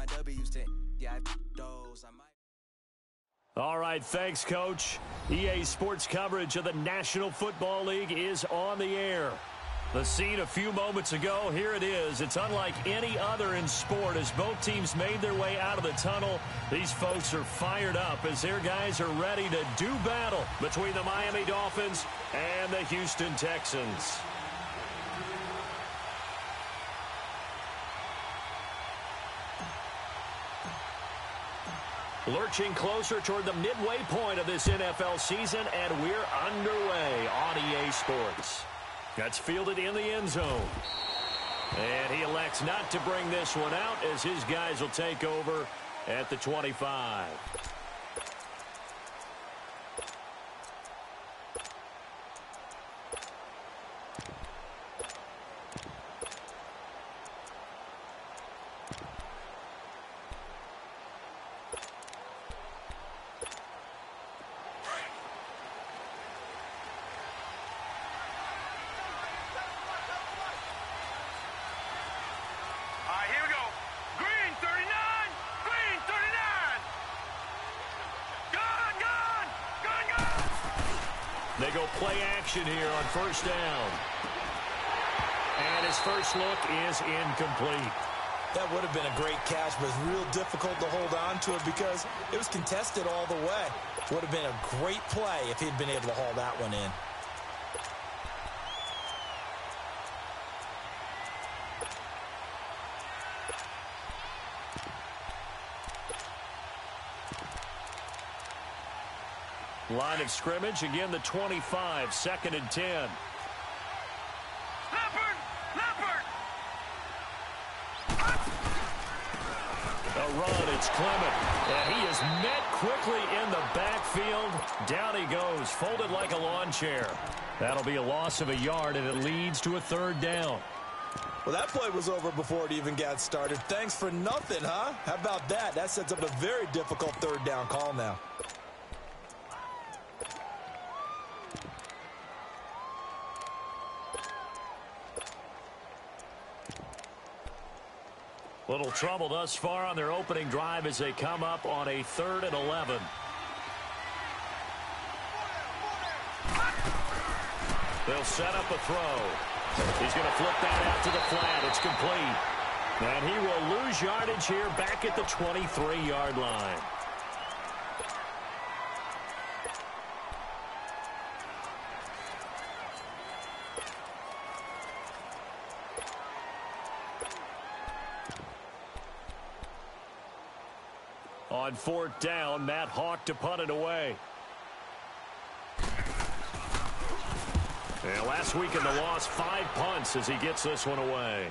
my W's to yeah, those. I might. All right, thanks, Coach. EA Sports coverage of the National Football League is on the air. The scene a few moments ago, here it is. It's unlike any other in sport as both teams made their way out of the tunnel. These folks are fired up as their guys are ready to do battle between the Miami Dolphins and the Houston Texans. Lurching closer toward the midway point of this NFL season, and we're underway on EA Sports. That's fielded in the end zone. And he elects not to bring this one out as his guys will take over at the 25. They go play action here on first down. And his first look is incomplete. That would have been a great catch, but it's real difficult to hold on to it because it was contested all the way. Would have been a great play if he'd been able to haul that one in. Line of scrimmage, again the 25, 2nd and 10. Leopard! A run, it's Clement. And he is met quickly in the backfield. Down he goes, folded like a lawn chair. That'll be a loss of a yard, and it leads to a 3rd down. Well, that play was over before it even got started. Thanks for nothing, huh? How about that? That sets up a very difficult 3rd down call now. Little trouble thus far on their opening drive as they come up on a 3rd and 11. They'll set up a throw. He's going to flip that out to the flat. It's complete. And he will lose yardage here back at the 23-yard line. On 4th down, Matt Hawk to punt it away. And last week in the loss, 5 punts as he gets this one away.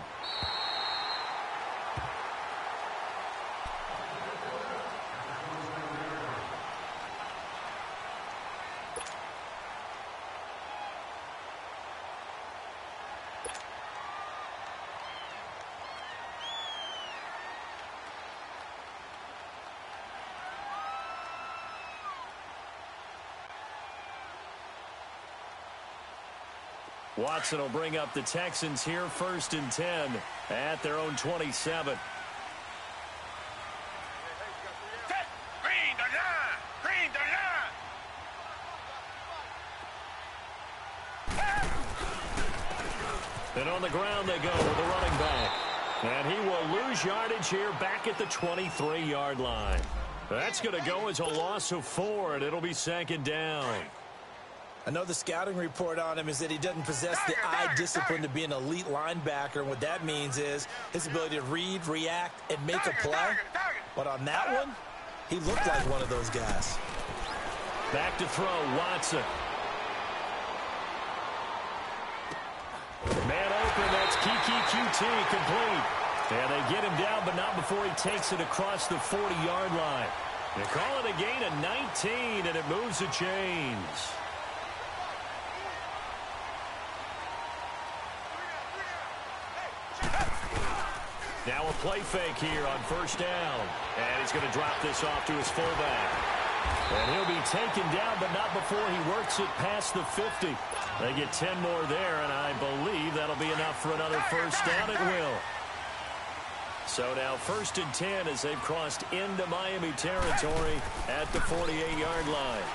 Watson will bring up the Texans here, 1st and 10 at their own 27. And on the ground they go with the running back. And he will lose yardage here back at the 23-yard line. That's going to go as a loss of 4, and it'll be 2nd down. I know the scouting report on him is that he doesn't possess the eye discipline to be an elite linebacker. And what that means is his ability to read, react, and make a play. But on that one, he looked like one of those guys. Back to throw, Watson. Man open, that's Kiki QT, complete. And they get him down, but not before he takes it across the 40-yard line. They call it a gain of 19, and it moves the chains. Now a play fake here on 1st down. And he's going to drop this off to his fullback. And he'll be taken down, but not before he works it past the 50. They get 10 more there, and I believe that'll be enough for another 1st down. It will. So now 1st and 10 as they've crossed into Miami territory at the 48-yard line.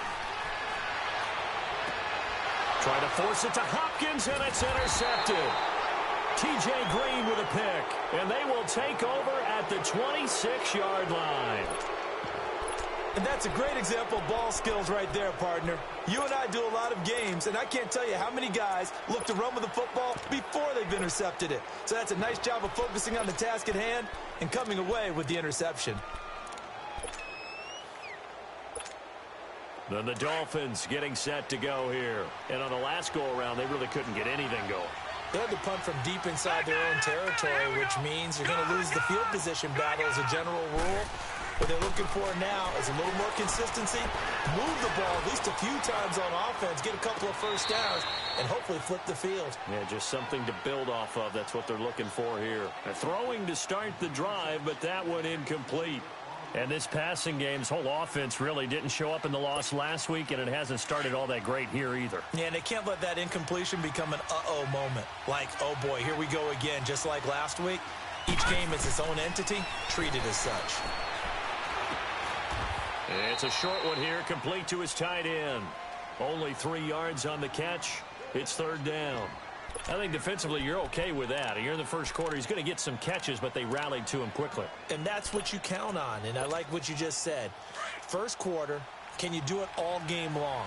Trying to force it to Hopkins, and it's intercepted. T.J. Green with a pick, and they will take over at the 26-yard line. And that's a great example of ball skills right there, partner. You and I do a lot of games, and I can't tell you how many guys look to run with the football before they've intercepted it. So that's a nice job of focusing on the task at hand and coming away with the interception. Then the Dolphins getting set to go here. And on the last go-around, they really couldn't get anything going. They had to punt from deep inside their own territory, which means you're going to lose the field position battle as a general rule. What they're looking for now is a little more consistency, move the ball at least a few times on offense, get a couple of first downs, and hopefully flip the field. Yeah, just something to build off of. That's what they're looking for here. Throwing to start the drive, but that one incomplete. And this passing game's whole offense really didn't show up in the loss last week, and it hasn't started all that great here either. Yeah, and they can't let that incompletion become an uh-oh moment. Like, oh boy, here we go again, just like last week. Each game is its own entity, treated as such. It's a short one here, complete to his tight end. Only 3 yards on the catch. It's 3rd down. I think defensively you're okay with that. Here in the first quarter, he's going to get some catches, but they rallied to him quickly. And that's what you count on, and I like what you just said. First quarter, can you do it all game long?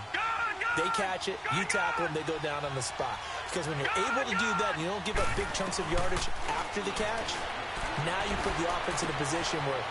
They catch it, you tackle them, they go down on the spot. Because when you're able to do that and you don't give up big chunks of yardage after the catch, now you put the offense in a position where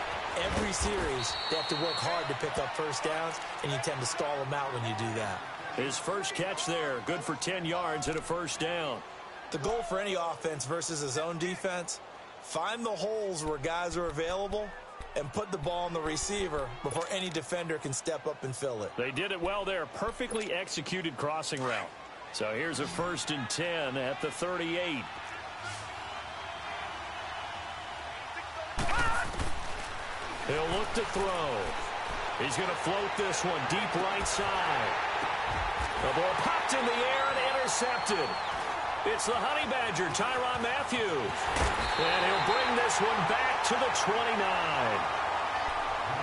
every series they have to work hard to pick up first downs, and you tend to stall them out when you do that. His first catch there, good for 10 yards and a first down. The goal for any offense versus his own defense, find the holes where guys are available and put the ball on the receiver before any defender can step up and fill it. They did it well there. Perfectly executed crossing route. So here's a 1st and 10 at the 38. He'll look to throw. He's going to float this one deep right side. The ball popped in the air and intercepted. It's the Honey Badger, Tyrann Mathieu. And he'll bring this one back to the 29.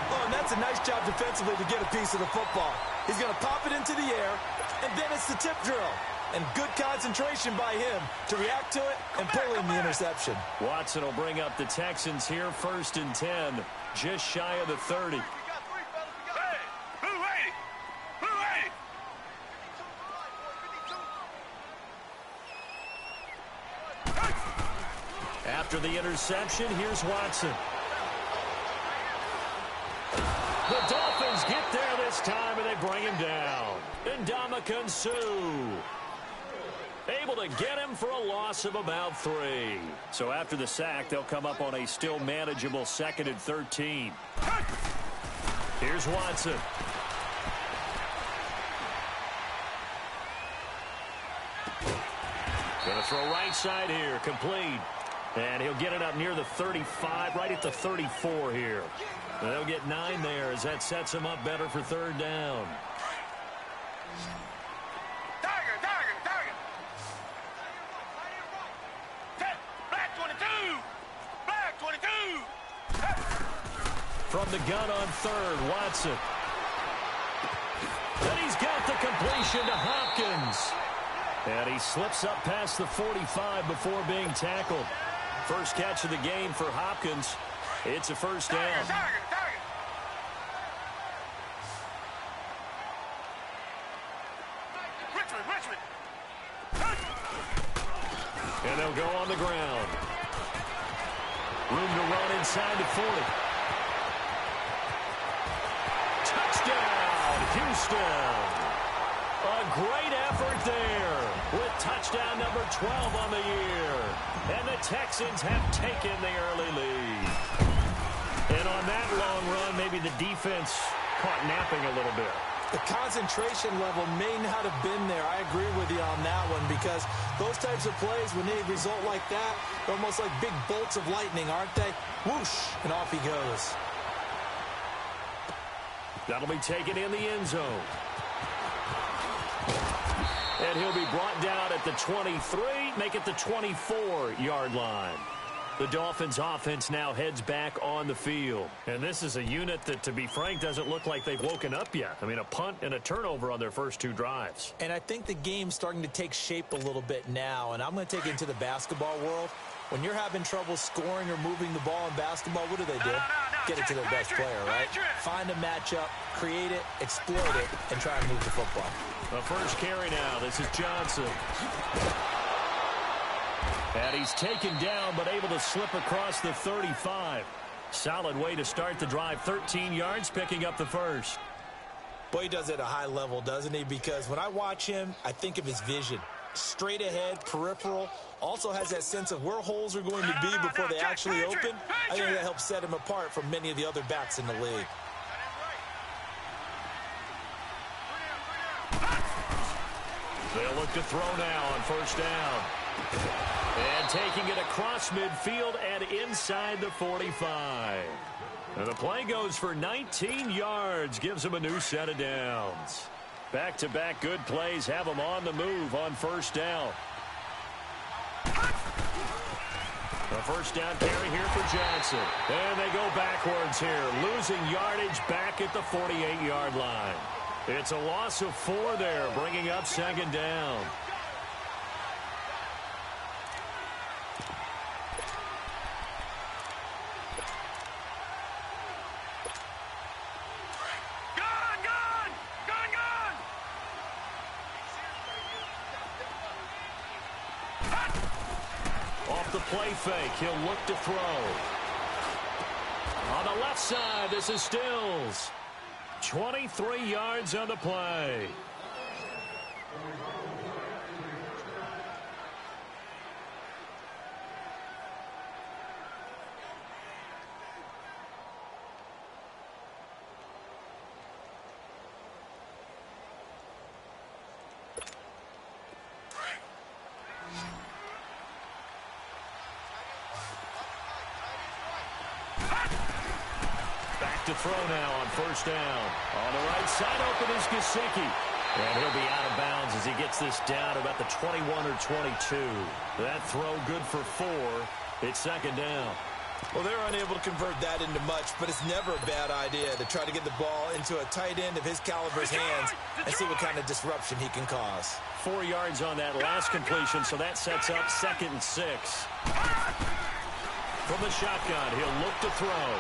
Oh, and that's a nice job defensively to get a piece of the football. He's going to pop it into the air, and then it's the tip drill. And good concentration by him to react to it and pull in the interception. Watson will bring up the Texans here, 1st and 10, just shy of the 30. After the interception, here's Watson. The Dolphins get there this time, and they bring him down. And Ndamukong Suh able to get him for a loss of about 3. So after the sack, they'll come up on a still manageable 2nd and 13. Here's Watson. Going to throw right side here, complete. And he'll get it up near the 35, right at the 34 here. And they'll get 9 there as that sets him up better for 3rd down. From the gun on 3rd, Watson. And he's got the completion to Hopkins. And he slips up past the 45 before being tackled. First catch of the game for Hopkins. It's a first down. And they'll go on the ground. Room to run inside the 40. Touchdown, Houston. A great effort there with touchdown number 12 on the year. And the Texans have taken the early lead. And on that long run, maybe the defense caught napping a little bit. The concentration level may not have been there. I agree with you on that one, because those types of plays, when they result like that, they're almost like big bolts of lightning, aren't they? Whoosh, and off he goes. That'll be taken in the end zone. And he'll be brought down at the 23, make it the 24-yard line. The Dolphins offense now heads back on the field. And this is a unit that, to be frank, doesn't look like they've woken up yet. I mean, a punt and a turnover on their first 2 drives. And I think the game's starting to take shape a little bit now. And I'm going to take it into the basketball world. When you're having trouble scoring or moving the ball in basketball, what do? Get it to their best player, right? Find a matchup, create it, exploit it, and try and move the football. The first carry now. This is Johnson. And he's taken down, but able to slip across the 35. Solid way to start the drive. 13 yards, picking up the first. Boy, he does it at a high level, doesn't he? Because when I watch him, I think of his vision. Straight ahead, peripheral. Also has that sense of where holes are going to be before they actually open. I think that helps set him apart from many of the other backs in the league. They'll look to throw now on first down. And taking it across midfield and inside the 45. And the play goes for 19 yards. Gives him a new set of downs. Back-to-back good plays have him on the move on first down. A first down carry here for Johnson. And they go backwards here, losing yardage back at the 48-yard line. It's a loss of 4 there, bringing up second down. Off the play fake, he'll look to throw. On the left side, this is Stills. 23 yards on the play. To throw now on first down. On the right side, open is Gesicki. And he'll be out of bounds as he gets this down about the 21 or 22. That throw good for 4. It's second down. Well, they're unable to convert that into much, but it's never a bad idea to try to get the ball into a tight end of his caliber's hands and see what kind of disruption he can cause. 4 yards on that last completion, so that sets up 2nd and 6. From the shotgun, he'll look to throw.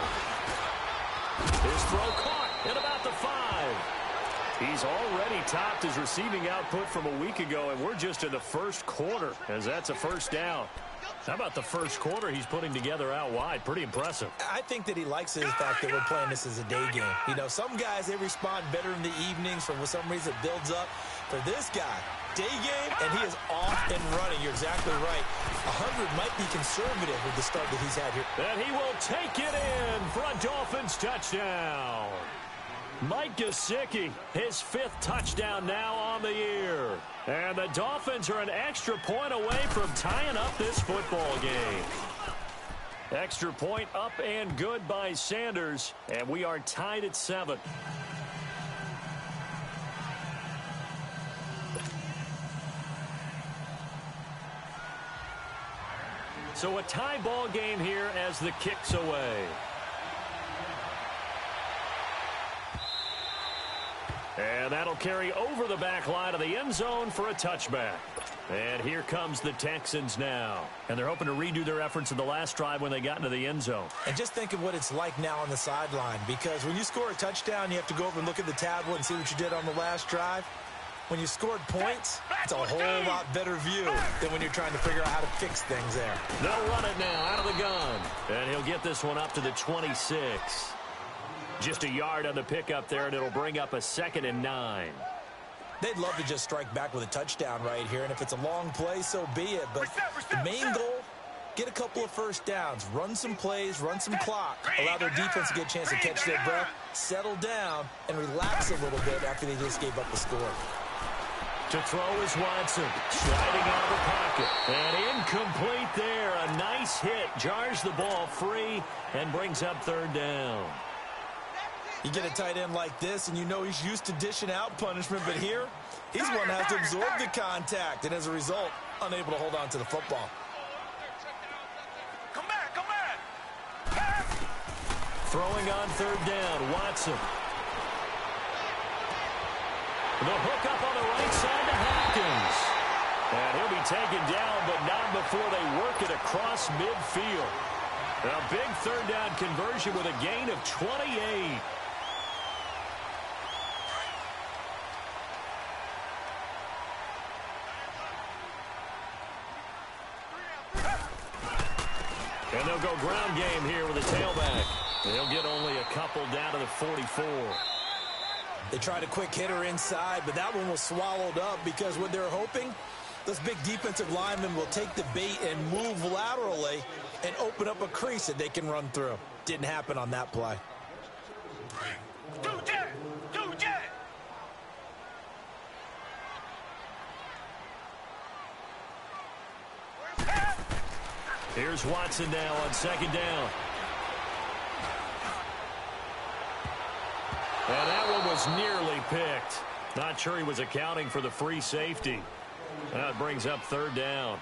His throw caught at about the 5. He's already topped his receiving output from a week ago, and we're just in the first quarter, as that's a first down. How about the first quarter he's putting together out wide? Pretty impressive. I think that he likes the fact that we're playing this as a day game. You know, some guys, they respond better in the evenings for some reason it builds up. For this guy, day game, and he is off and running. You're exactly right. 100 might be conservative with the start that he's had here. And he will take it in for a Dolphins touchdown. Mike Gesicki, his 5th touchdown now on the year. And the Dolphins are an extra point away from tying up this football game. Extra point up and good by Sanders, and we are tied at 7. So a tie ball game here as the kick's away. And that'll carry over the back line of the end zone for a touchback. And here comes the Texans now. And they're hoping to redo their efforts in the last drive when they got into the end zone. And just think of what it's like now on the sideline. Because when you score a touchdown, you have to go over and look at the tablet and see what you did on the last drive. When you scored points, it's a whole lot better view than when you're trying to figure out how to fix things there. They'll run it now out of the gun. And he'll get this one up to the 26. Just a yard on the pickup there, and it'll bring up a 2nd and 9. They'd love to just strike back with a touchdown right here, and if it's a long play, so be it. But the main goal, get a couple of first downs, run some plays, run some clock, allow their defense to get a chance to catch their breath, settle down, and relax a little bit after they just gave up the score. To throw is Watson, sliding out of the pocket, and incomplete there. A nice hit, jars the ball free, and brings up 3rd down. You get a tight end like this, and you know he's used to dishing out punishment, but here, he's one that has to absorb the contact, and as a result, unable to hold on to the football. Come back. Throwing on third down, Watson. The hook up on the right side to Hopkins. And he'll be taken down, but not before they work it across midfield. A big third down conversion with a gain of 28. And they'll go ground game here with a tailback. They'll get only a couple down to the 44. They tried a quick hitter inside, but that one was swallowed up because what they're hoping, those big defensive linemen will take the bait and move laterally and open up a crease that they can run through. Didn't happen on that play. Here's Watson now on second down. And that one was nearly picked. Not sure he was accounting for the free safety. That brings up third down.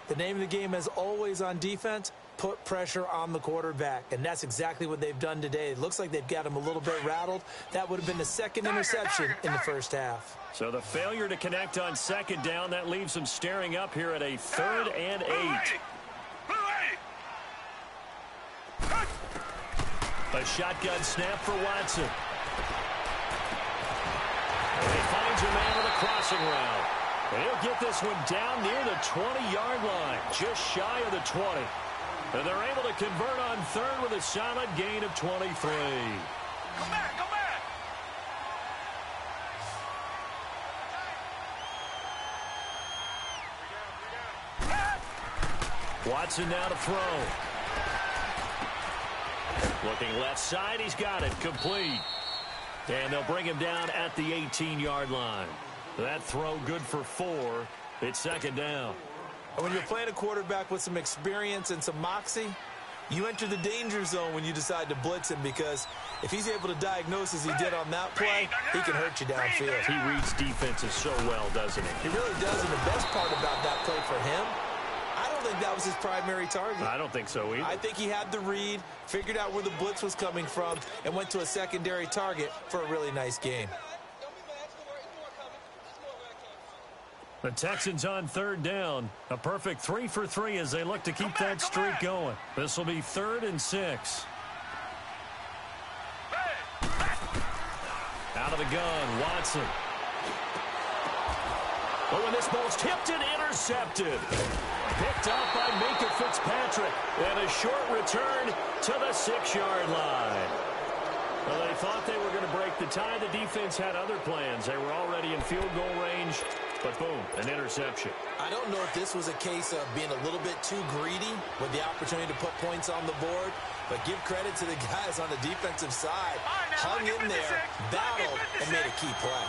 The name of the game, as always on defense, put pressure on the quarterback. And that's exactly what they've done today. It looks like they've got him a little bit rattled. That would have been the second interception in the first half. So the failure to connect on second down, that leaves them staring up here at a 3rd and 8. A shotgun snap for Watson. And he finds a man with a crossing route. And he'll get this one down near the 20-yard line, just shy of the 20. And they're able to convert on third with a solid gain of 23. Go back, go back. Watson now to throw. Looking left side, he's got it, complete. And they'll bring him down at the 18-yard line. That throw good for 4. It's second down. And when you're playing a quarterback with some experience and some moxie, you enter the danger zone when you decide to blitz him, because if he's able to diagnose as he did on that play, he can hurt you downfield. He reads defenses so well, doesn't he? He really does, and the best part about that play for him, I don't think that was his primary target. I don't think so either. I think he had the read, figured out where the blitz was coming from, and went to a secondary target for a really nice game. The Texans on third down. A perfect 3 for 3 as they look to keep that streak going. This will be 3rd and 6. Out of the gun, Watson. Oh, and this ball's tipped and intercepted. Picked up by Minka Fitzpatrick. And a short return to the 6-yard line. Well, they thought they were going to break the tie. The defense had other plans. They were already in field goal range. But boom, an interception. I don't know if this was a case of being a little bit too greedy with the opportunity to put points on the board, but give credit to the guys on the defensive side. Hung in there, battled, and made a key play.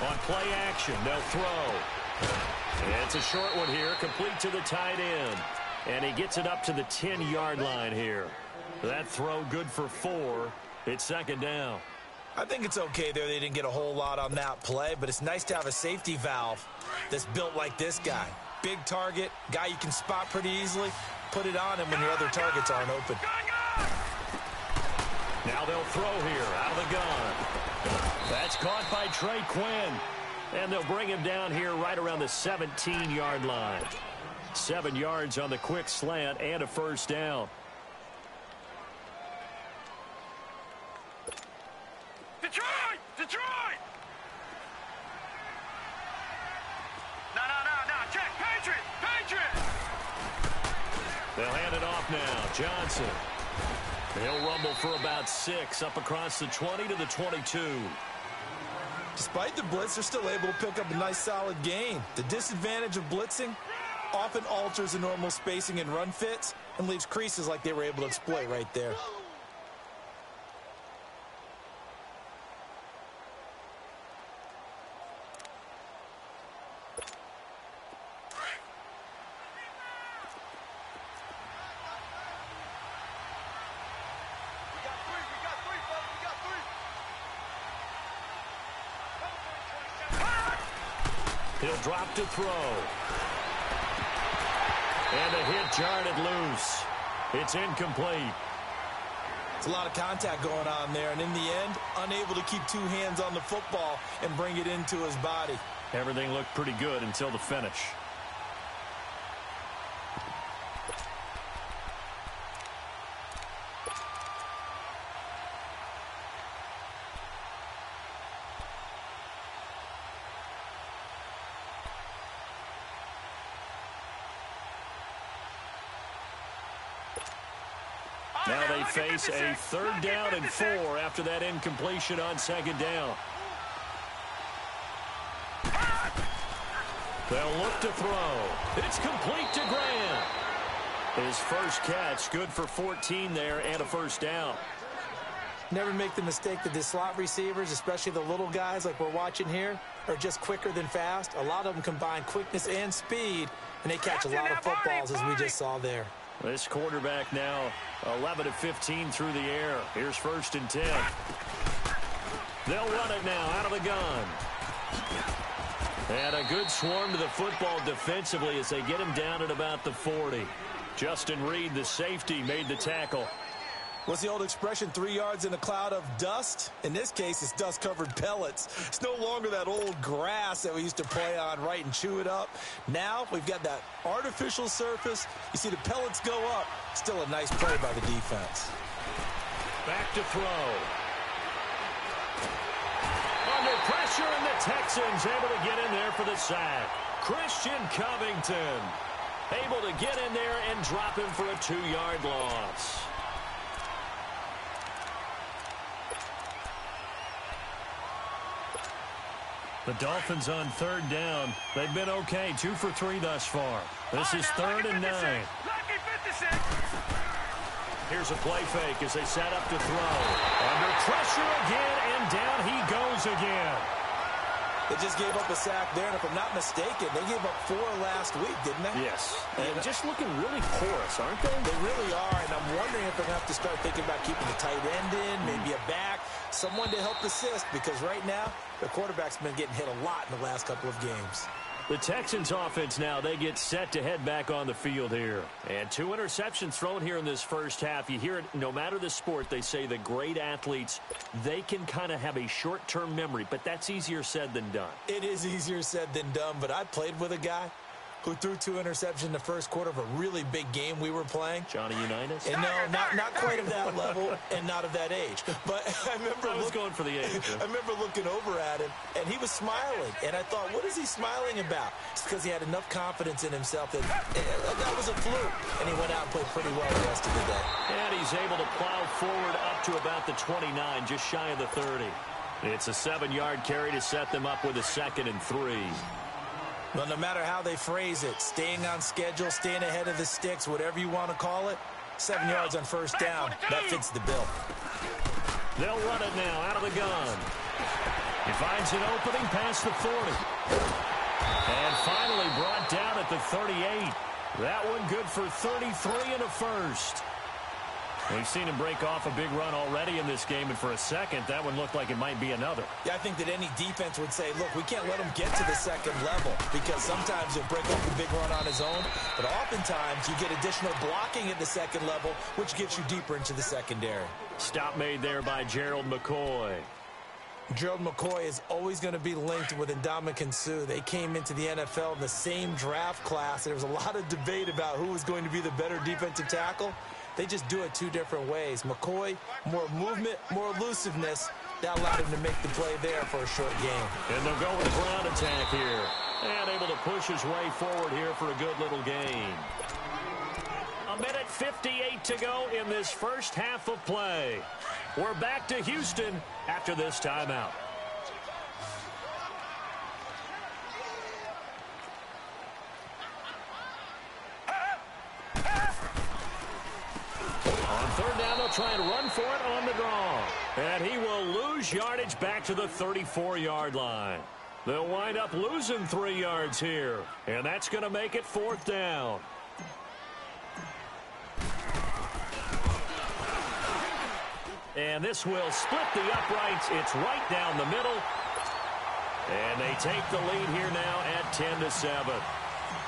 On play action, they'll throw. And it's a short one here, complete to the tight end. And he gets it up to the 10-yard line here. That throw good for 4. It's second down. I think it's okay there. They didn't get a whole lot on that play, but it's nice to have a safety valve that's built like this guy. Big target, guy you can spot pretty easily. Put it on him when your other targets aren't open. Now they'll throw here out of the gun. That's caught by Trey Quinn. And they'll bring him down here right around the 17-yard line. 7 yards on the quick slant and a first down. Detroit! Detroit! No, check! Patriot! Patriot! They'll hand it off now. Johnson. He'll rumble for about 6 up across the 20 to the 22. Despite the blitz, they're still able to pick up a nice solid gain. The disadvantage of blitzing often alters the normal spacing and run fits and leaves creases like they were able to exploit right there. He'll drop to throw. And the hit jarred it loose. It's incomplete. It's a lot of contact going on there, and in the end, unable to keep two hands on the football and bring it into his body. Everything looked pretty good until the finish. Now they face a 3rd down and 4 after that incompletion on 2nd down. They'll look to throw. It's complete to Graham. His first catch, good for 14 there and a 1st down. Never make the mistake that the slot receivers, especially the little guys like we're watching here, are just quicker than fast. A lot of them combine quickness and speed, and they catch a lot of footballs as we just saw there. This quarterback now 11 of 15 through the air. Here's 1st and 10. They'll run it now out of the gun. And a good swarm to the football defensively as they get him down at about the 40. Justin Reed, the safety, made the tackle. What's the old expression, 3 yards in a cloud of dust? In this case, it's dust-covered pellets. It's no longer that old grass that we used to play on, right, and chew it up. Now we've got that artificial surface. You see the pellets go up. Still a nice play by the defense. Back to throw. Under pressure, and the Texans able to get in there for the sack. Christian Covington able to get in there and drop him for a 2-yard loss. The Dolphins on 3rd down. They've been okay, 2 for 3 thus far. This is 3rd and 9. Here's a play fake as they set up to throw. Under pressure again, and down he goes again. They just gave up a sack there, and if I'm not mistaken, they gave up 4 last week, didn't they? Yes. And just looking really porous, aren't they? They really are, and I'm wondering if they're going to have to start thinking about keeping the tight end in, maybe a back, someone to help assist, because right now, the quarterback's been getting hit a lot in the last couple of games. The Texans offense now, they get set to head back on the field here. And 2 interceptions thrown here in this first half. You hear it, no matter the sport, they say the great athletes, they can kind of have a short-term memory, but that's easier said than done. It is easier said than done, but I played with a guy who threw 2 interceptions in the first quarter of a really big game we were playing. Johnny Unitas? And no, not quite of that level and not of that age. But I was going for the age. I remember looking over at him, and he was smiling. And I thought, what is he smiling about? It's because he had enough confidence in himself that that was a fluke. And he went out and played pretty well the rest of the day. And he's able to plow forward up to about the 29, just shy of the 30. It's a 7-yard carry to set them up with a 2nd and 3. Well, no matter how they phrase it, staying on schedule, staying ahead of the sticks, whatever you want to call it, 7 yards on 1st down, that fits the bill. They'll run it now out of the gun. He finds an opening past the 40. And finally brought down at the 38. That one good for 33 and a 1st. We've seen him break off a big run already in this game, and for a second, that one looked like it might be another. Yeah, I think that any defense would say, look, we can't let him get to the 2nd level, because sometimes he'll break off a big run on his own, but oftentimes you get additional blocking at the 2nd level, which gets you deeper into the secondary. Stop made there by Gerald McCoy. Gerald McCoy is always going to be linked with Ndamukong Suh. They came into the NFL in the same draft class. There was a lot of debate about who was going to be the better defensive tackle. They just do it 2 different ways. McCoy, more movement, more elusiveness. That allowed him to make the play there for a short game. And they'll go with a ground attack here. And able to push his way forward here for a good little gain. 1:58 to go in this first half of play. We're back to Houston after this timeout. On 3rd down, they'll try and run for it on the draw. And he will lose yardage back to the 34-yard line. They'll wind up losing 3 yards here. And that's going to make it 4th down. And this will split the uprights. It's right down the middle. And they take the lead here now at 10-7.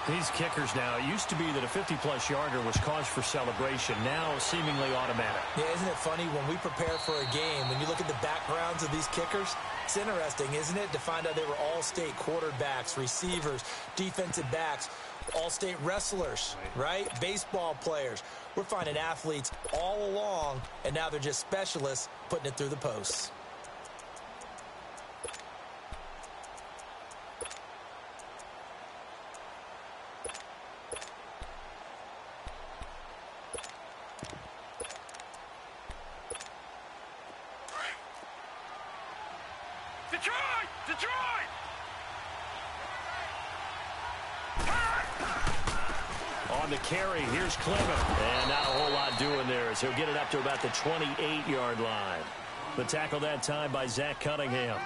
These kickers now, it used to be that a 50-plus yarder was cause for celebration. Now seemingly automatic. Yeah, isn't it funny when we prepare for a game, when you look at the backgrounds of these kickers, it's interesting, isn't it, to find out they were all-state quarterbacks, receivers, defensive backs, all-state wrestlers, right? Baseball players. We're finding athletes all along, and now they're just specialists putting it through the posts. Detroit! Detroit! On the carry, here's Clement. And not a whole lot doing there as he'll get it up to about the 28-yard line. The tackle that time by Zach Cunningham.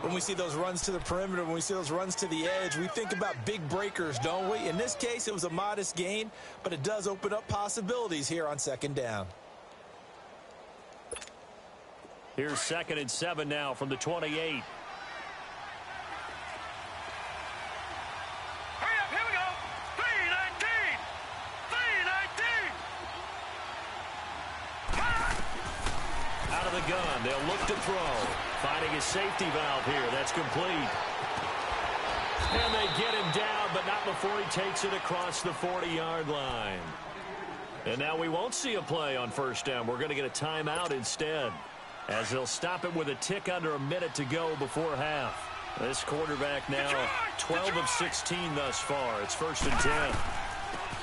When we see those runs to the perimeter, when we see those runs to the edge, we think about big breakers, don't we? In this case, it was a modest gain, but it does open up possibilities here on second down. Here's 2nd and 7 now from the 28. Hurry up, here we go! 319! 319! Out of the gun, they'll look to throw. Finding his safety valve here, that's complete. And they get him down, but not before he takes it across the 40-yard line. And now we won't see a play on first down. We're going to get a timeout instead, as they'll stop it with a tick under a minute to go before half. This quarterback now 12 of 16 thus far. It's 1st and 10.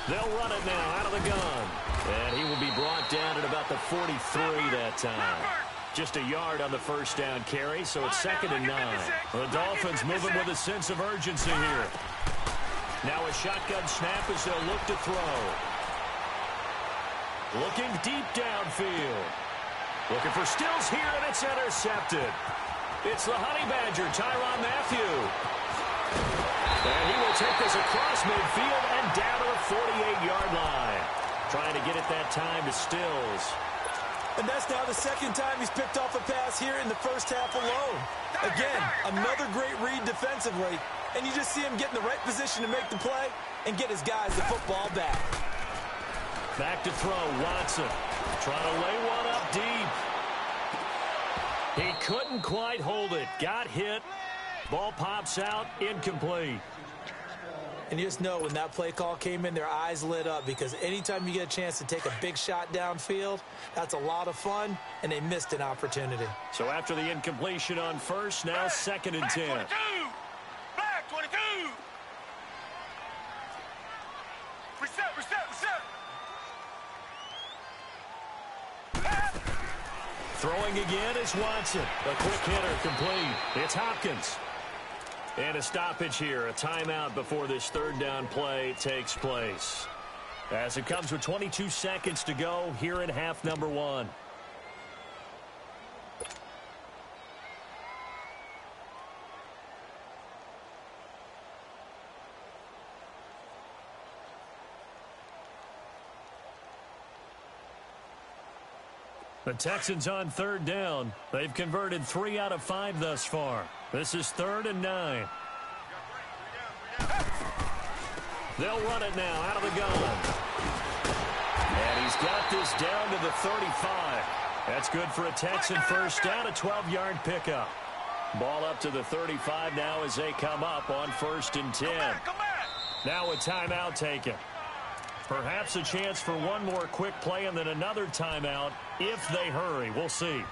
They'll run it now out of the gun. And he will be brought down at about the 43 that time. Just a yard on the first down carry, so it's 2nd and 9. The Dolphins moving with a sense of urgency here. Now a shotgun snap as they'll look to throw. Looking deep downfield. Looking for Stills here, and it's intercepted. It's the Honey Badger, Tyrann Mathieu. And he will take this across midfield and down to the 48-yard line. Trying to get it that time to Stills. And that's now the 2nd time he's picked off a pass here in the first half alone. Again, another great read defensively, and you just see him get in the right position to make the play and get his guys the football back. Back to throw, Watson. Trying to lay one up deep. He couldn't quite hold it. Got hit. Ball pops out, incomplete. And you just know when that play call came in, their eyes lit up, because anytime you get a chance to take a big shot downfield, that's a lot of fun, and they missed an opportunity. So after the incompletion on first, now 2nd and 10. 22! Back 22! Reset, reset, reset! Throwing again is Watson. A quick hitter, complete. It's Hopkins. And a stoppage here, a timeout before this 3rd down play takes place. As it comes with 22 seconds to go here in half number 1. The Texans on 3rd down. They've converted 3 out of 5 thus far. This is 3rd and 9. They'll run it now out of the gun. And he's got this down to the 35. That's good for a Texan first down, a 12-yard pickup. Ball up to the 35 now as they come up on 1st and 10. Now a timeout taken. Perhaps a chance for one more quick play and then another timeout if they hurry. We'll see.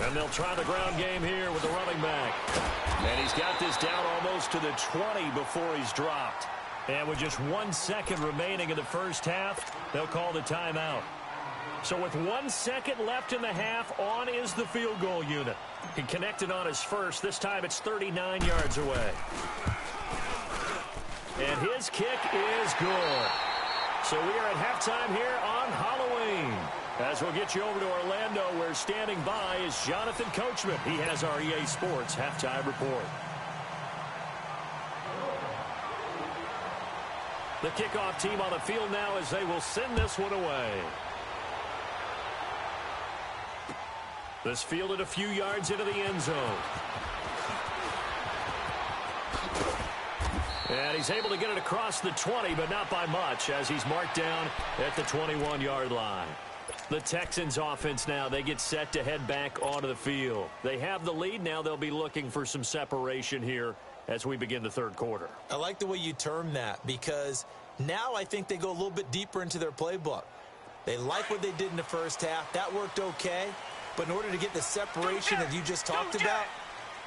And they'll try the ground game here with the running back. And he's got this down almost to the 20 before he's dropped. And with just 1 second remaining in the first half, they'll call the timeout. So with 1 second left in the half, on is the field goal unit. He connected on his first. This time it's 39 yards away. And his kick is good. So we are at halftime here on Halloween. As we'll get you over to Orlando, where standing by is Jonathan Coachman. He has our EA Sports halftime report. The kickoff team on the field now as they will send this one away. This fielded a few yards into the end zone. And he's able to get it across the 20, but not by much, as he's marked down at the 21-yard line. The Texans offense now, they get set to head back onto the field. They have the lead. Now they'll be looking for some separation here as we begin the third quarter. I like the way you term that, because now I think they go a little bit deeper into their playbook. They like what they did in the first half. That worked okay. But in order to get the separation that you just talked about,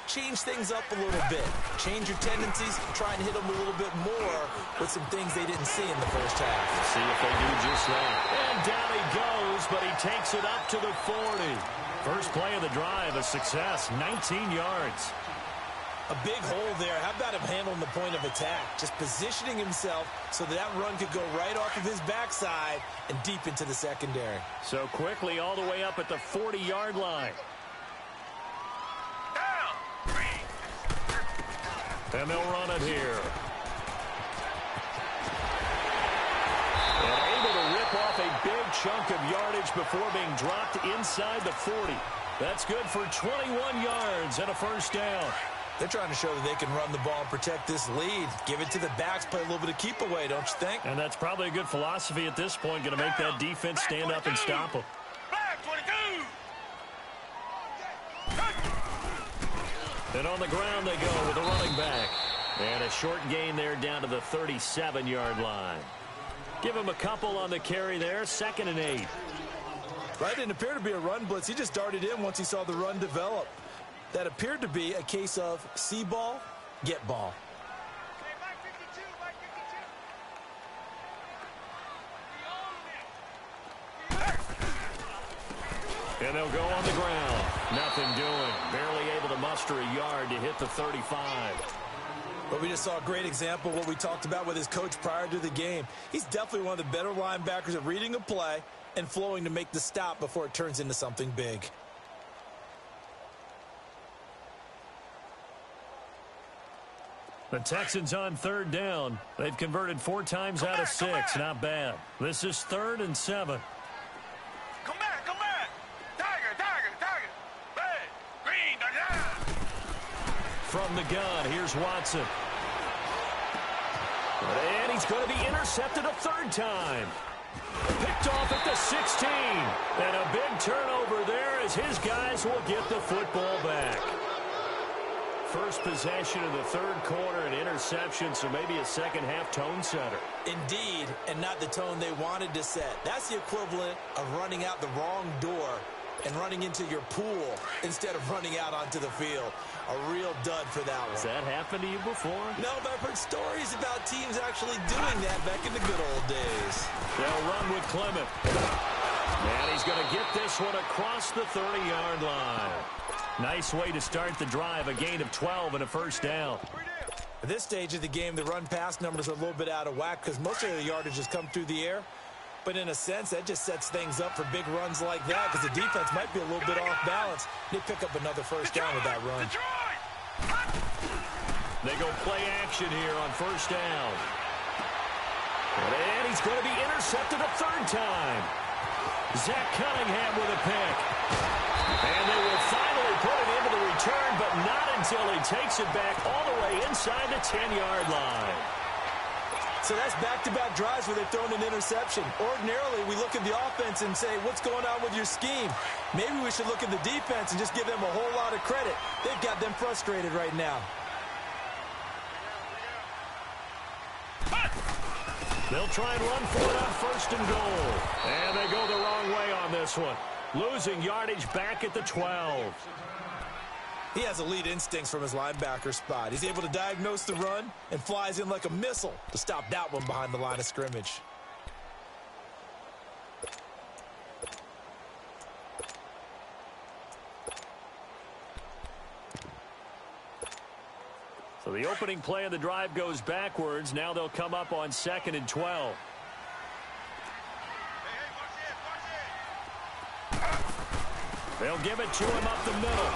change things up a little bit. Change your tendencies. Try and hit them a little bit more with some things they didn't see in the first half. Let's see if they do just that. And down he goes, but he takes it up to the 40. First play of the drive, a success, 19 yards. A big hole there. How about him handling the point of attack? Just positioning himself so that run could go right off of his backside and deep into the secondary. So quickly all the way up at the 40-yard line. And they'll run it here. And able to rip off a big chunk of yardage before being dropped inside the 40. That's good for 21 yards and a first down. They're trying to show that they can run the ball and protect this lead. Give it to the backs, play a little bit of keep away, don't you think? And that's probably a good philosophy at this point, going to make that defense stand up and stop them. And on the ground they go with a running back. And a short gain there down to the 37-yard line. Give him a couple on the carry there, 2nd and 8. Right, didn't appear to be a run blitz. He just darted in once he saw the run develop. That appeared to be a case of see ball, get ball. And they'll go on the ground. Nothing doing. Barely able to muster a yard to hit the 35. But we just saw a great example of what we talked about with his coach prior to the game. He's definitely one of the better linebackers at reading a play and flowing to make the stop before it turns into something big. The Texans on 3rd down. They've converted 4 times out of 6. Not bad. This is 3rd and 7. Come back, come back. Tiger. Red, green, From the gun, here's Watson. And he's going to be intercepted a 3rd time. Picked off at the 16. And a big turnover there as his guys will get the football back. First possession of the 3rd quarter, an interception, so maybe a second-half tone setter. Indeed, and not the tone they wanted to set. That's the equivalent of running out the wrong door and running into your pool instead of running out onto the field. A real dud for that one. Has that happened to you before? No, but I've heard stories about teams actually doing that back in the good old days. They'll run with Clement. And he's going to get this one across the 30-yard line. Nice way to start the drive, a gain of 12 and a first down. At this stage of the game, the run-pass numbers are a little bit out of whack because most of the yardage has come through the air. But in a sense, that just sets things up for big runs like that because the defense might be a little bit off balance. They pick up another first down with that run. They go play action here on first down. And he's going to be intercepted a 3rd time. Zach Cunningham with a pick. And they will finally put it into the return, but not until he takes it back all the way inside the 10-yard line. So that's back-to-back drives where they've thrown an interception. Ordinarily, we look at the offense and say, what's going on with your scheme? Maybe we should look at the defense and just give them a whole lot of credit. They've got them frustrated right now. They'll try and run for it on 1st and goal. And they go the wrong way on this one. Losing yardage back at the 12. He has elite instincts from his linebacker spot. He's able to diagnose the run and flies in like a missile to stop that one behind the line of scrimmage. So the opening play of the drive goes backwards. Now they'll come up on 2nd and 12. They'll give it to him up the middle.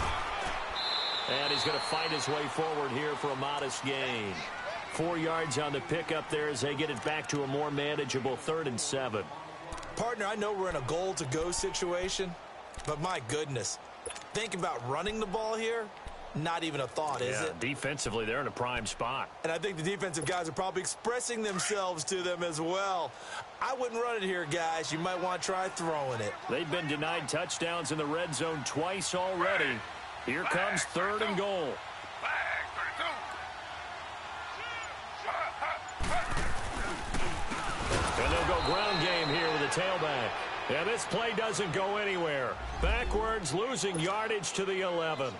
And he's going to fight his way forward here for a modest gain. 4 yards on the pickup there as they get it back to a more manageable 3rd and 7. Partner, I know we're in a goal-to-go situation, but my goodness, think about running the ball here. Not even a thought, is it? Defensively, they're in a prime spot. And I think the defensive guys are probably expressing themselves to them as well. I wouldn't run it here, guys. You might want to try throwing it. They've been denied touchdowns in the red zone twice already. Here comes 3rd and goal. And they'll go ground game here with a tailback. And this play doesn't go anywhere. Backwards, losing yardage to the 11.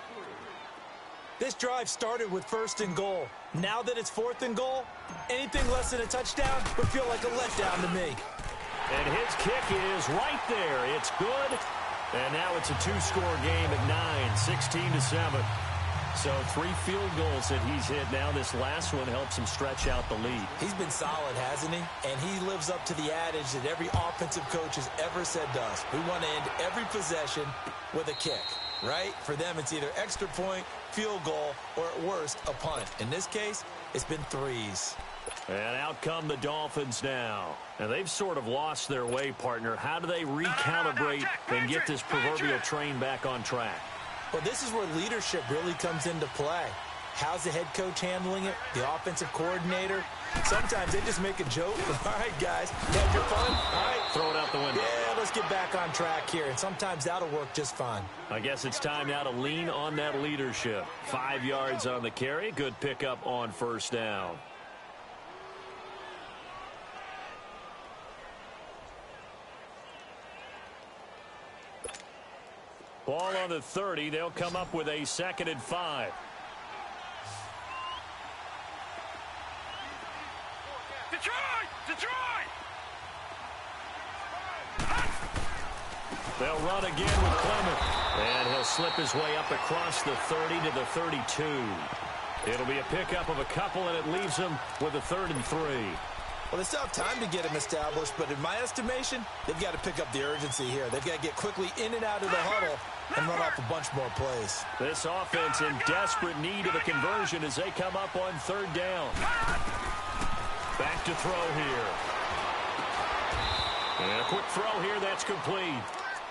This drive started with 1st and goal. Now that it's 4th and goal, anything less than a touchdown would feel like a letdown to me. And his kick is right there. It's good. And now it's a 2-score game at 9, 16-7. So 3 field goals that he's hit now. This last one helps him stretch out the lead. He's been solid, hasn't he? And he lives up to the adage that every offensive coach has ever said to us. We want to end every possession with a kick, right? For them, it's either extra point, field goal, or at worst, a punt. In this case, it's been 3s. And out come the Dolphins now. And they've sort of lost their way, partner. How do they recalibrate and get this proverbial train back on track? Well, this is where leadership really comes into play. How's the head coach handling it? The offensive coordinator? Sometimes they just make a joke. All right, guys, you had your fun? All right. Throw it out the window. Yeah, let's get back on track here. And sometimes that'll work just fine. I guess it's time now to lean on that leadership. 5 yards on the carry. Good pickup on 1st down. Ball on the 30. They'll come up with a 2nd and 5. Detroit! They'll run again with Clement. And he'll slip his way up across the 30 to the 32. It'll be a pickup of a couple, and it leaves him with a 3rd and 3. Well, they still have time to get him established, but in my estimation, they've got to pick up the urgency here. They've got to get quickly in and out of the huddle and run off a bunch more plays. This offense in desperate need of a conversion as they come up on 3rd down. Back to throw here. And a quick throw here, that's complete.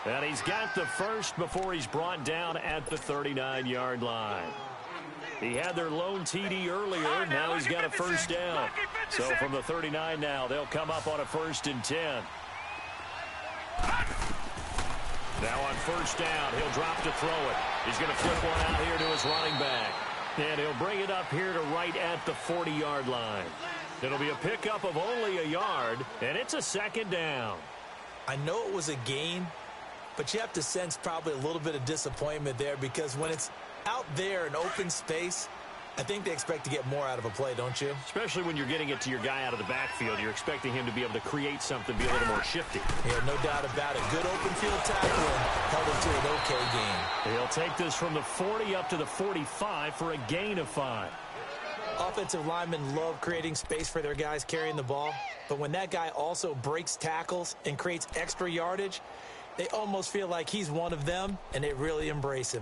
And he's got the first before he's brought down at the 39-yard line. He had their lone TD earlier. Now he's got a 1st down. So from the 39 now, they'll come up on a 1st and 10. Now on 1st down, he'll drop to throw it. He's going to flip one out here to his running back. And he'll bring it up here to right at the 40-yard line. It'll be a pickup of only a yard, and it's a 2nd down. I know it was a gain, but you have to sense probably a little bit of disappointment there because when it's out there in open space, I think they expect to get more out of a play, don't you? Especially when you're getting it to your guy out of the backfield. You're expecting him to be able to create something, be a little more shifty. Yeah, no doubt about it. Good open field tackle and held him to an okay game. He'll take this from the 40 up to the 45 for a gain of 5. Offensive linemen love creating space for their guys carrying the ball, but when that guy also breaks tackles and creates extra yardage, they almost feel like he's one of them, and they really embrace him.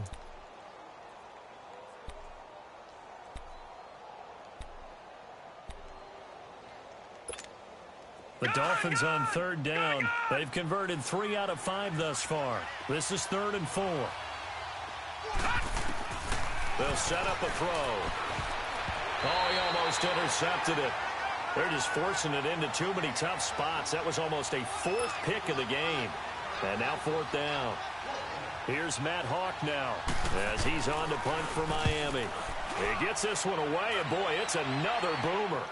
The Dolphins on 3rd down. They've converted 3 out of 5 thus far. This is 3rd and 4. They'll set up a throw. Oh, he almost intercepted it. They're just forcing it into too many tough spots. That was almost a 4th pick of the game. And now 4th down. Here's Matt Hawk now as he's on to punt for Miami. He gets this one away, and boy, it's another boomer.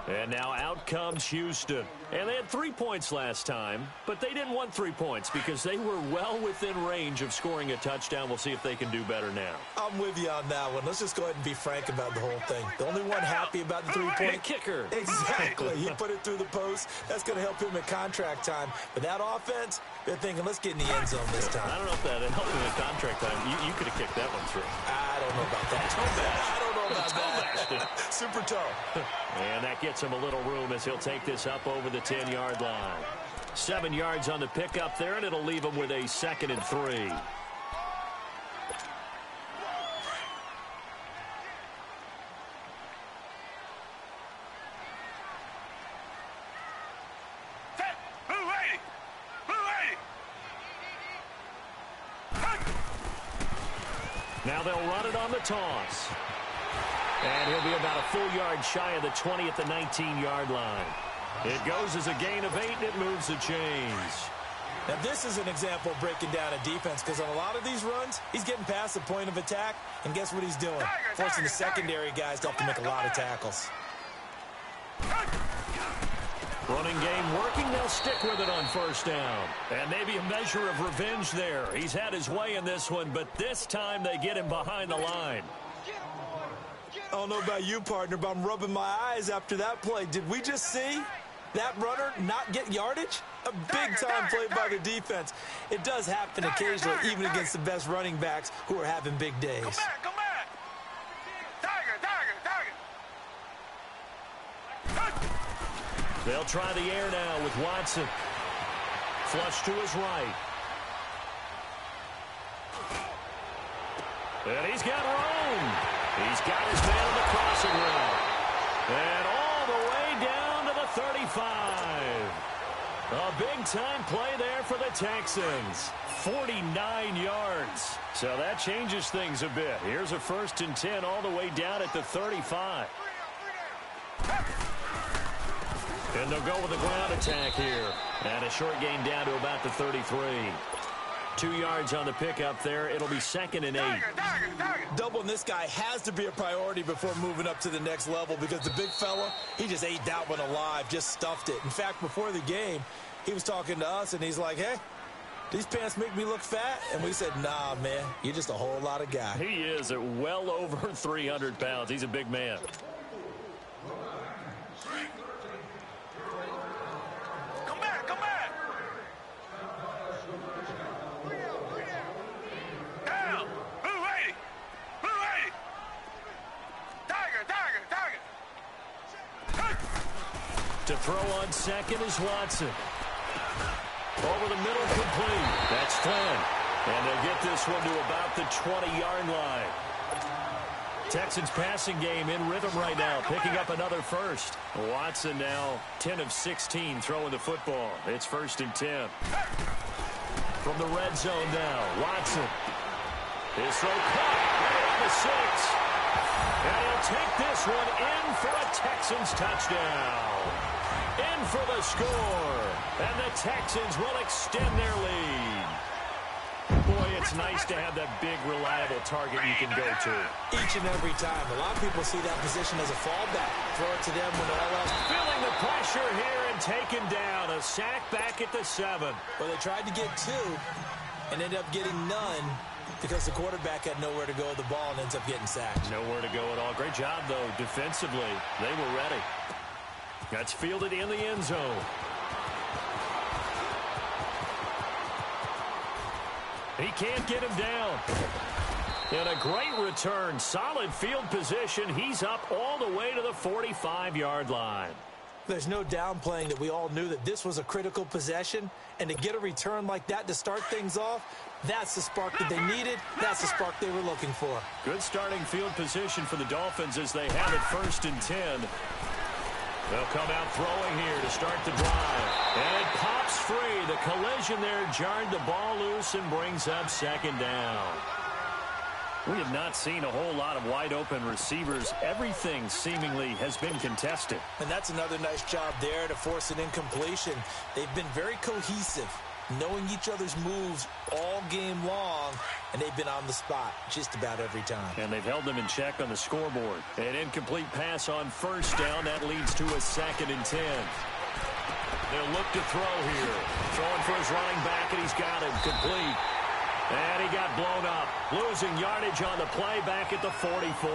And now out comes Houston. And they had 3 points last time, but they didn't want 3 points because they were well within range of scoring a touchdown. We'll see if they can do better now. I'm with you on that one. Let's just go ahead and be frank about the whole thing. The only one happy about the 3-point kicker. Exactly. He put it through the post. That's going to help him at contract time. But that offense, they're thinking, let's get in the end zone this time. I don't know if that helped him at contract time. You could have kicked that one through. I don't know about that. I don't know about that. Super toe. And that gets him a little room as he'll take this up over the 10-yard line. 7 yards on the pickup there, and it'll leave them with a 2nd and 3. Now they'll run it on the toss. And he'll be about a full yard shy of the 20 at the 19-yard line. It goes as a gain of 8, and it moves the chains. Now, this is an example of breaking down a defense, because on a lot of these runs, he's getting past the point of attack, and guess what he's doing? Forcing the secondary guys to have to make a lot of tackles. Running game working, they'll stick with it on 1st down. And maybe a measure of revenge there. He's had his way in this one, but this time they get him behind the line. I don't know about you, partner, but I'm rubbing my eyes after that play. Did we just see that runner not get yardage? A big-time play by the defense. It does happen occasionally, even against the best running backs who are having big days. Come back. Tiger. They'll try the air now with Watson. Flush to his right. And he's got room. He's got his man on the crossing route. And all the way down to the 35. A big-time play there for the Texans. 49 yards. So that changes things a bit. Here's a 1st and 10 all the way down at the 35. And they'll go with a ground attack here. And a short gain down to about the 33. 2 yards on the pickup there. It'll be 2nd and 8. Doubling this guy has to be a priority before moving up to the next level, because the big fella, he just ate that one alive, just stuffed it. In fact, before the game, he was talking to us, and he's like, hey, these pants make me look fat? And we said, nah, man, you're just a whole lot of guy. He is at well over 300 pounds. He's a big man. Come back. Down. Blue 80. Tiger. To throw on 2nd is Watson. Over the middle, complete. That's Flynn. And they'll get this one to about the 20-yard line. Texans passing game in rhythm right now, picking up another 1st. Watson now 10 of 16 throwing the football. It's 1st and 10. From the red zone now, Watson. His throw caught right on the 6. And he'll take this one in for a Texans touchdown. In for the score. And the Texans will extend their lead. Boy, it's nice to have that big, reliable target you can go to. Each and every time. A lot of people see that position as a fallback. Throw it to them when all else. Feeling the pressure here and taken down. A sack back at the 7. Well, they tried to get 2 and ended up getting none because the quarterback had nowhere to go with the ball and ends up getting sacked. Nowhere to go at all. Great job, though, defensively. They were ready. That's fielded in the end zone. He can't get him down. And a great return. Solid field position. He's up all the way to the 45-yard line. There's no downplaying that we all knew that this was a critical possession. And to get a return like that to start things off, that's the spark that they needed. That's the spark they were looking for. Good starting field position for the Dolphins as they have it 1st and 10. They'll come out throwing here to start the drive. And it pops free. The collision there jarred the ball loose and brings up 2nd down. We have not seen a whole lot of wide-open receivers. Everything seemingly has been contested. And that's another nice job there to force an incompletion. They've been very cohesive, knowing each other's moves all game long, and they've been on the spot just about every time. And they've held them in check on the scoreboard. An incomplete pass on 1st down. That leads to a 2nd and 10. They'll look to throw here. Throwing for his running back, and he's got it complete. And he got blown up. Losing yardage on the play back at the 44.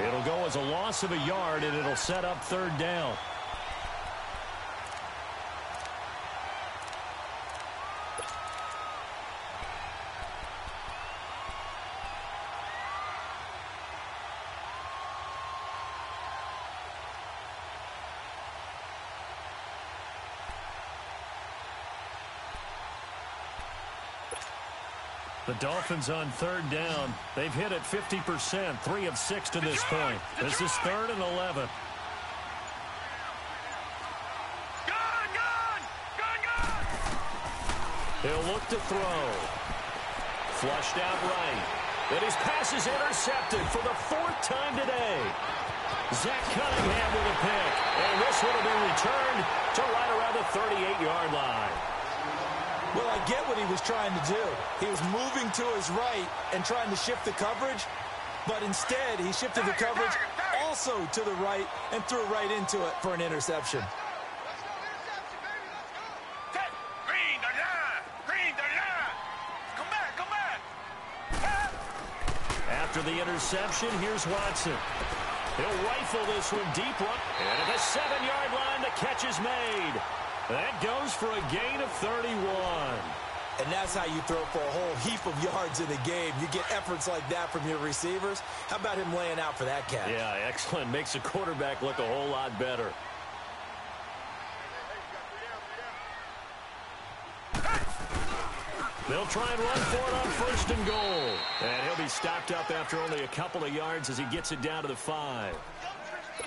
It'll go as a loss of a yard, and it'll set up 3rd down. The Dolphins on third down. They've hit it 50%, 3 of 6 to this point. This is 3rd and 11. He'll look to throw. Flushed out right. And his pass is intercepted for the 4th time today. Zach Cunningham with a pick. And this one will be returned to right around the 38-yard line. Well, I get what he was trying to do. He was moving to his right and trying to shift the coverage, but instead he shifted the coverage also to the right and threw right into it for an interception. After the interception, here's Watson. He'll rifle this one deep right. And at the 7-yard line, the catch is made. That goes for a gain of 31. And that's how you throw for a whole heap of yards in the game. You get efforts like that from your receivers. How about him laying out for that catch? Yeah, excellent. Makes the quarterback look a whole lot better. They'll try and run for it on 1st and goal. And he'll be stopped up after only a couple of yards as he gets it down to the 5.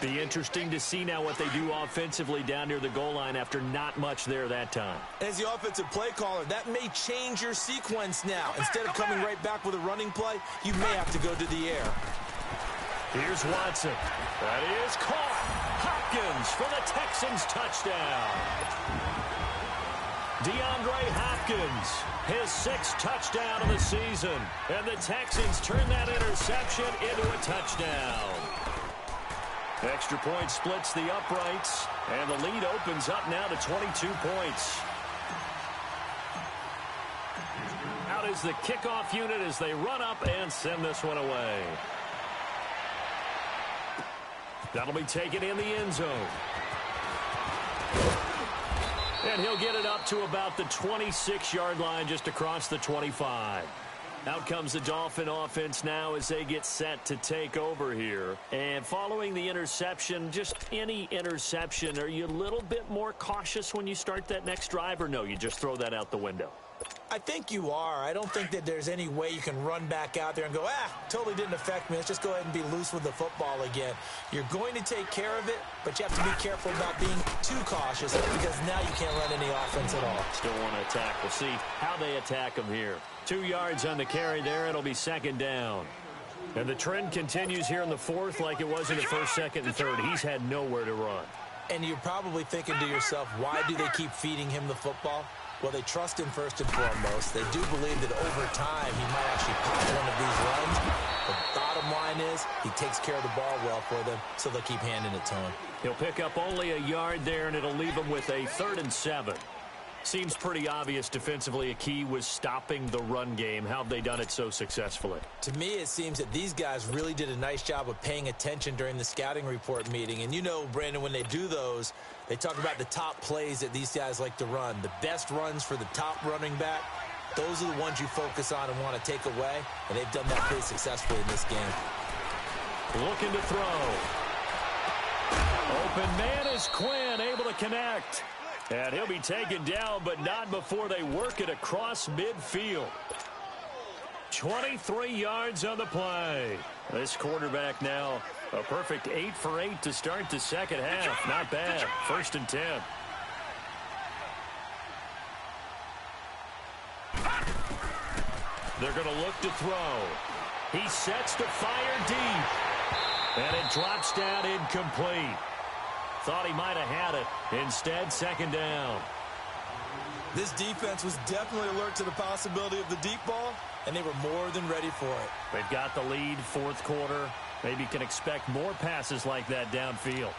Be interesting to see now what they do offensively down near the goal line after not much there that time. As the offensive play caller, that may change your sequence now. Instead of coming right back with a running play, you may have to go to the air. Here's Watson. That is caught. Hopkins for the Texans touchdown. DeAndre Hopkins, his 6th touchdown of the season. And the Texans turn that interception into a touchdown. Extra point splits the uprights, and the lead opens up now to 22 points. Out is the kickoff unit as they run up and send this one away. That'll be taken in the end zone. And he'll get it up to about the 26-yard line just across the 25. Out comes the Dolphin offense now as they get set to take over here. And following the interception, just any interception, are you a little bit more cautious when you start that next drive, or no, you just throw that out the window? I think you are. I don't think that there's any way you can run back out there and go, totally didn't affect me. Let's just go ahead and be loose with the football again. You're going to take care of it, but you have to be careful about being too cautious because now you can't run any offense at all. Still want to attack. We'll see how they attack them here. 2 yards on the carry there. It'll be 2nd down. And the trend continues here in the 4th like it was in the 1st, 2nd, and 3rd. He's had nowhere to run. And you're probably thinking to yourself, why do they keep feeding him the football? Well, they trust him first and foremost. They do believe that over time he might actually pop one of these runs. The bottom line is he takes care of the ball well for them, so they'll keep handing it to him. He'll pick up only a yard there, and it'll leave him with a 3rd and 7. Seems pretty obvious defensively a key was stopping the run game. How have they done it so successfully? To me, it seems that these guys really did a nice job of paying attention during the scouting report meeting. And you know, Brandon, when they do those, they talk about the top plays that these guys like to run. The best runs for the top running back, those are the ones you focus on and want to take away. And they've done that pretty successfully in this game. Looking to throw. Open man is Quinn, able to connect. And he'll be taken down, but not before they work it across midfield. 23 yards on the play. This quarterback now a perfect 8 for 8 to start the second half. Not bad. 1st and 10. They're going to look to throw. He sets to fire deep. And it drops down incomplete. Thought he might have had it. Instead, 2nd down. This defense was definitely alert to the possibility of the deep ball, and they were more than ready for it. They've got the lead, 4th quarter. Maybe can expect more passes like that downfield.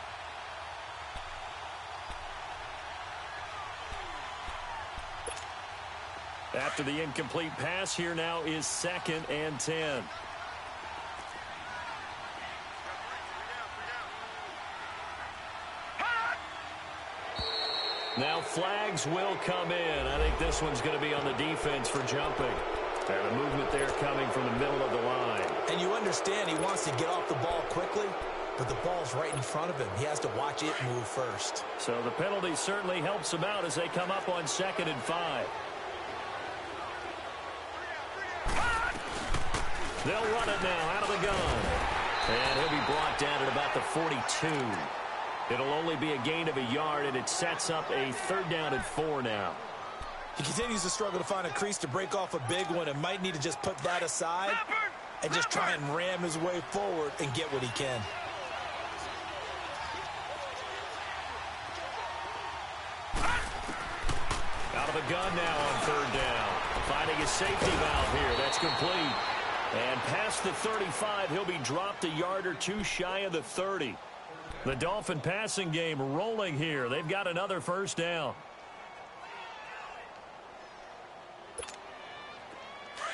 After the incomplete pass, here now is 2nd and 10. Now flags will come in. I think this one's going to be on the defense for jumping. And a movement there coming from the middle of the line. And you understand he wants to get off the ball quickly, but the ball's right in front of him. He has to watch it move first. So the penalty certainly helps him out as they come up on 2nd and 5. They'll run it now out of the gun. And he'll be brought down at about the 42. It'll only be a gain of a yard, and it sets up a 3rd down and 4 now. He continues to struggle to find a crease to break off a big one and might need to just put that aside and just try and ram his way forward and get what he can. Out of the gun now on 3rd down. Finding his safety valve here. That's complete. And past the 35, he'll be dropped a yard or 2 shy of the 30. The Dolphin passing game rolling here. They've got another 1st down.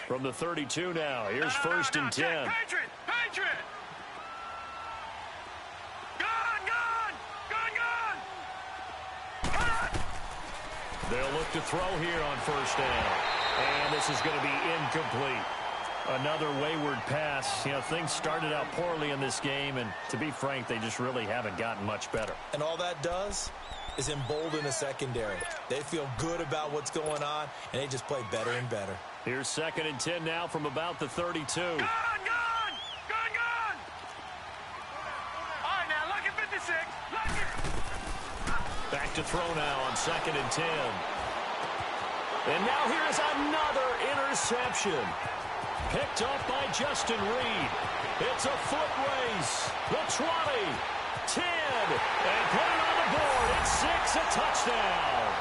From the 32 now, here's 1st and 10. Patriot! Patriot! Gun! They'll look to throw here on 1st down. And this is going to be incomplete. Another wayward pass. You know, things started out poorly in this game, and to be frank, they just really haven't gotten much better. And all that does is embolden the secondary. They feel good about what's going on, and they just play better and better. Here's 2nd and 10 now from about the 32. Gun! All right, now, lucky 56. Lucky. Back to throw now on 2nd and 10. And now here's another interception. Picked off by Justin Reed. It's a foot race. The 20, 10, and put it on the board. It's 6, a touchdown.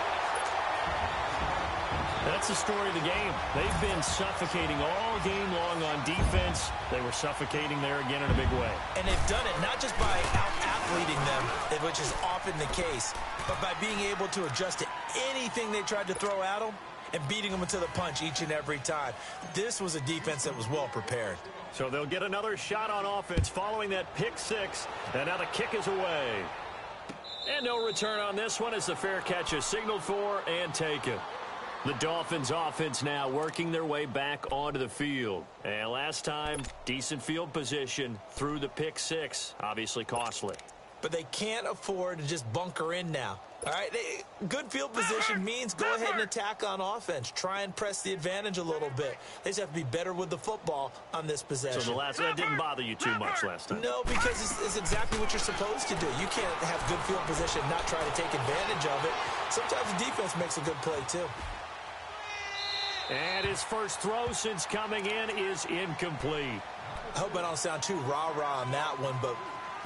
That's the story of the game. They've been suffocating all game long on defense. They were suffocating there again in a big way. And they've done it not just by out-athleting them, which is often the case, but by being able to adjust to anything they tried to throw at them and beating them into the punch each and every time. This was a defense that was well prepared. So they'll get another shot on offense following that pick 6. And now the kick is away. And no return on this one as the fair catch is signaled for and taken. The Dolphins offense now working their way back onto the field. And last time, decent field position through the pick 6. Obviously costly. But they can't afford to just bunker in now. All right, good field position means go ahead and attack on offense. Try and press the advantage a little bit. They just have to be better with the football on this possession. So that didn't bother you too much last time? No, because it's exactly what you're supposed to do. You can't have good field position and not try to take advantage of it. Sometimes the defense makes a good play, too. And his first throw since coming in is incomplete. I hope I don't sound too rah-rah on that one, but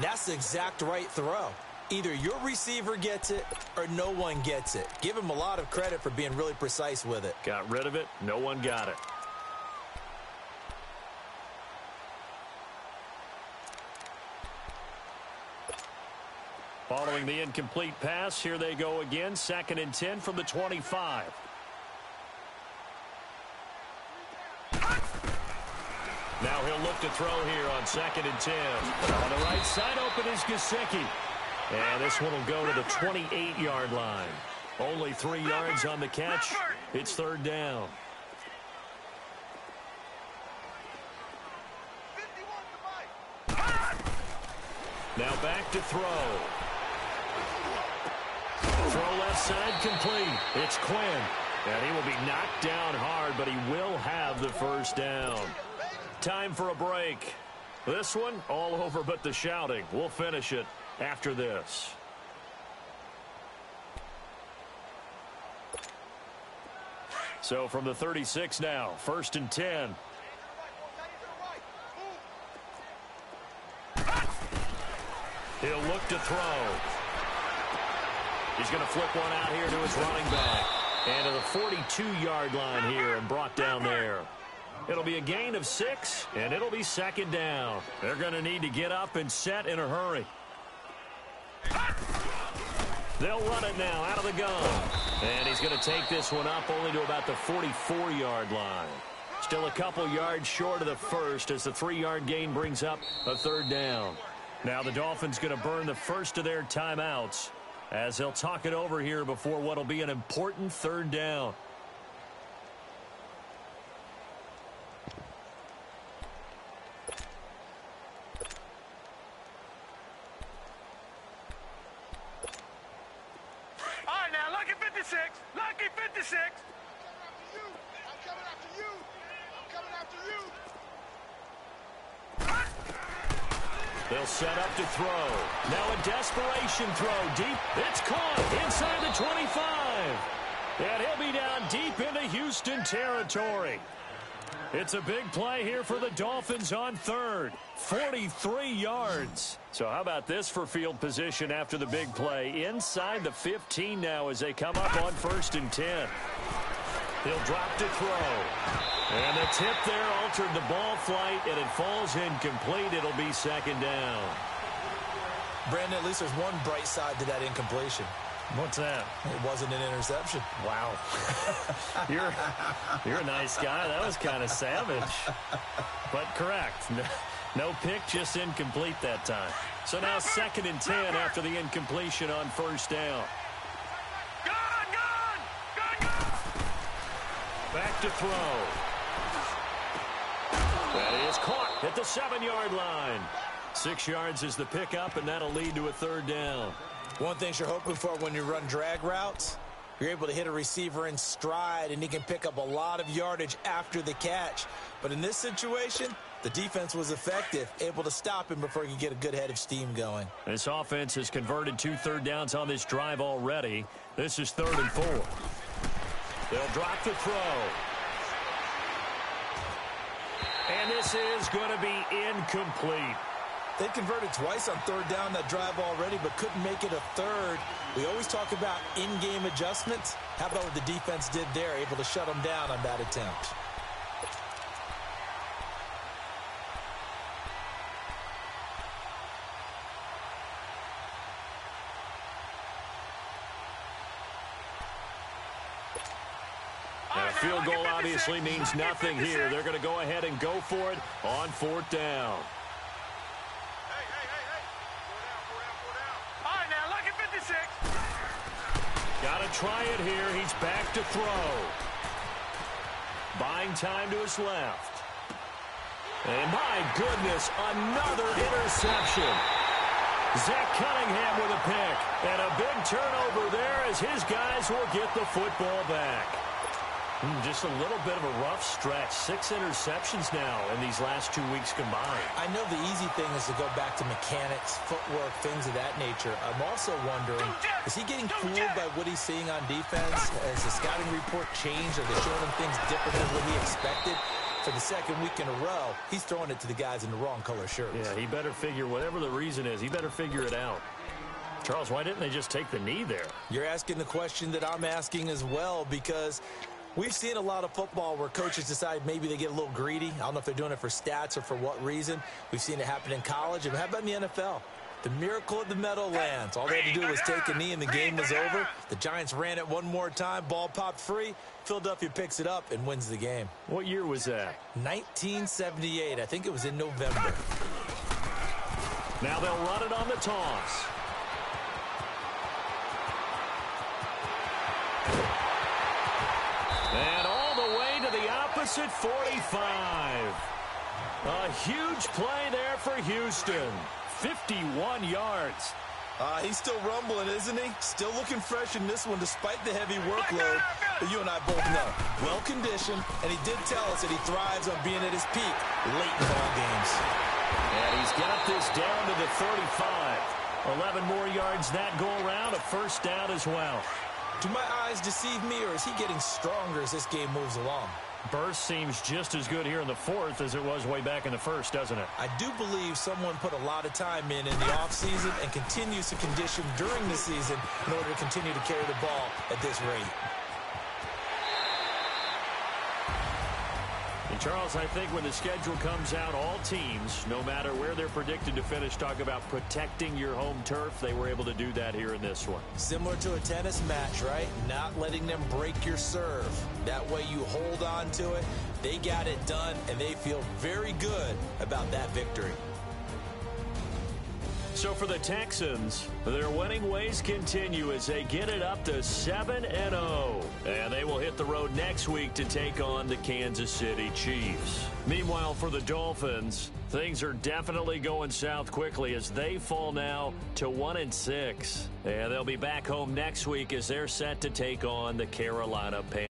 that's the exact right throw. Either your receiver gets it or no one gets it. Give him a lot of credit for being really precise with it. Got rid of it. No one got it. Following the incomplete pass, here they go again. 2nd and 10 from the 25. Now he'll look to throw here on 2nd and 10. On the right side, open is Gesicki. And this one will go to the 28-yard line. Only 3 yards on the catch. It's 3rd down. Now back to throw. Throw left side complete. It's Quinn. And he will be knocked down hard, but he will have the 1st down. Time for a break. This one, all over but the shouting. We'll finish it after this. So from the 36 now, 1st and 10. He'll look to throw. He's going to flip one out here to his running back. And to the 42-yard line here and brought down there. It'll be a gain of 6, and it'll be 2nd down. They're going to need to get up and set in a hurry. They'll run it now out of the gun. And he's going to take this one up only to about the 44-yard line. Still a couple yards short of the 1st as the 3-yard gain brings up a 3rd down. Now the Dolphins going to burn the first of their timeouts as they'll talk it over here before what will be an important 3rd down. All right, now, lucky 56. Lucky 56. I'm coming after you. They'll set up to throw. Now a desperation throw. Deep. It's caught inside the 25. And he'll be down deep into Houston territory. It's a big play here for the Dolphins on third. 43 yards. So how about this for field position after the big play? Inside the 15 now as they come up on 1st and 10. He'll drop to throw. And the tip there altered the ball flight, and it falls incomplete. It'll be 2nd down. Brandon, at least there's one bright side to that incompletion. What's that? It wasn't an interception. Wow. You're a nice guy. That was kind of savage. But correct. No pick, just incomplete that time. So now 2nd and 10 after the incompletion on 1st down. Back to throw. That is caught at the 7-yard line. 6 yards is the pickup, and that'll lead to a 3rd down. One thing you're hoping for when you run drag routes, you're able to hit a receiver in stride, and he can pick up a lot of yardage after the catch. But in this situation, the defense was effective, able to stop him before he could get a good head of steam going. This offense has converted 2 third downs on this drive already. This is 3rd and 4. They'll drop the throw. And this is going to be incomplete. They converted twice on 3rd down that drive already, but couldn't make it a 3rd. We always talk about in-game adjustments. How about what the defense did there, able to shut them down on that attempt? And a field goal obviously means nothing here. They're going to go ahead and go for it on 4th down. Got to try it here. He's back to throw. Buying time to his left. And my goodness, another interception. Zach Cunningham with a pick. And a big turnover there as his guys will get the football back. Just a little bit of a rough stretch. 6 interceptions now in these last 2 weeks combined. I know the easy thing is to go back to mechanics, footwork, things of that nature. I'm also wondering, is he getting fooled by what he's seeing on defense? Has the scouting report changed? Are they showing him things different than what he expected? For the 2nd week in a row, he's throwing it to the guys in the wrong color shirts. Yeah, he better figure, whatever the reason is, he better figure it out. Charles, why didn't they just take the knee there? You're asking the question that I'm asking as well, because we've seen a lot of football where coaches decide maybe they get a little greedy. I don't know if they're doing it for stats or for what reason. We've seen it happen in college. And how about in the NFL? The miracle of the Meadowlands. All they had to do was take a knee and the game was over. The Giants ran it one more time. Ball popped free. Philadelphia picks it up and wins the game. What year was that? 1978. I think it was in November. Now they'll run it on the toss. And all the way to the opposite 45. A huge play there for Houston. 51 yards. He's still rumbling, isn't he? Still looking fresh in this one despite the heavy workload. But you and I both know, well-conditioned, and he did tell us that he thrives on being at his peak late in ball games. And he's got this down to the 35. 11 more yards that go around, a 1st down as well. Do my eyes deceive me, or is he getting stronger as this game moves along? Burst seems just as good here in the 4th as it was way back in the 1st, doesn't it? I do believe someone put a lot of time in the offseason and continues to condition during the season in order to continue to carry the ball at this rate. And Charles, I think when the schedule comes out, all teams, no matter where they're predicted to finish, talk about protecting your home turf. They were able to do that here in this one. Similar to a tennis match, right? Not letting them break your serve. That way you hold on to it. They got it done, and they feel very good about that victory. So for the Texans, their winning ways continue as they get it up to 7-0. And they will hit the road next week to take on the Kansas City Chiefs. Meanwhile, for the Dolphins, things are definitely going south quickly as they fall now to 1-6. And they'll be back home next week as they're set to take on the Carolina Panthers.